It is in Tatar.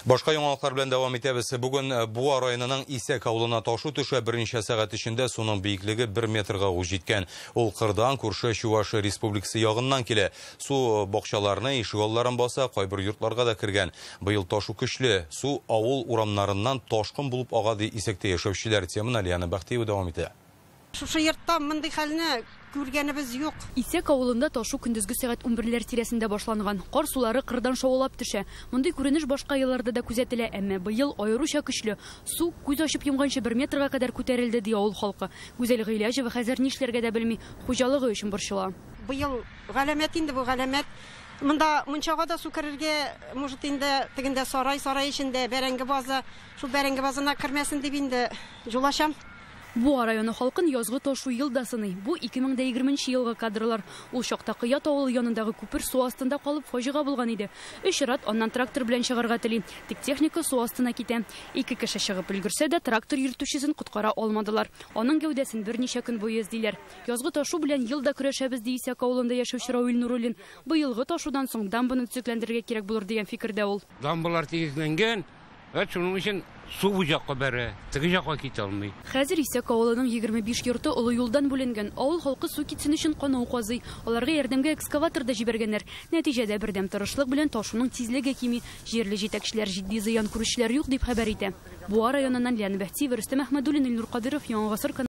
Башка яңалыклар белән дәвам итәбез. Бүген Буа районының Исәк авылына ташу төшә, берничә сәгать эчендә суның биеклеге 1 метрга җиткән. Ул кырдан күрше Чувашия Республикасы ягыннан килә. Су бакчаларны, ишегалларын баса, кайбер йортларга да кергән. Быел ташу көчле. Су авыл урамнарыннан ташкын булып ага ди Исәктә яшәүчеләр. Теманы Алияна Бахтиева дәвам итә. Шушы йортта мондый хәлне күргәнебез юк. Исәк авылында ташу көндезге сәгать 11ләр тирәсендә башланган. Кар сулары кырдан шавылап төшә. Мондый күренеш башка елларда да күзәтелә, әмма быел аеруча көчле. Су күз ачып йомганчы 1 метрга кадәр күтәрелде ди авыл халкы. Гүзәл Гыйләҗева хәзер нишләргә дә белми, хуҗалыгы өчен борчыла. Быел галәмәт инде бу галәмәт. Монда мунчага да су керергә, может инде тегендә сарай эчендә бәрәңге базы, шул бәрәңге базына кермәсен дип инде җулашам. Буа районы халкын язгы ташу елда сыный. Бу 2020 елга кадрлар. Ул чакта Кыят авылы янындагы күпер су астында калып фаҗига булган иде. 3 рат аннан трактор белән чыгарга тели. Тик техника су астына китә. 2 кеше чыгып өлгерсә дә трактор йөртүчесен коткара алмадылар. Аның гәүдәсен берничә көн буе эзлиләр. Язгы ташу белән елда көрәшәбез ди Исәк авылында яшәүче Равил Нуруллин. Быелгы ташудан соң дамбаны төзекләндерергә кирәк булыр дигән фикердә ул. Дамбалар тигезләнгән. Шуның өчен су бу якка бәрә, теге якка китә алмый. Хәзер Исәк авылының 25 йорты олы юлдан бүленгән. Авыл халкы су китсен өчен канау казый. Аларга ярдәмгә экскаватор да җибәргәннәр. Нәтиҗәдә бердәм тырышлык белән ташуның тизлеге кими. Җирле җитәкчеләр җитди зыян күрүчеләр юк дип хәбәр итә. Буа районыннан Алияна Бахтиева, Рөстәм Әхмәдуллин, Илнур Кадыров, Яңа Гасыр.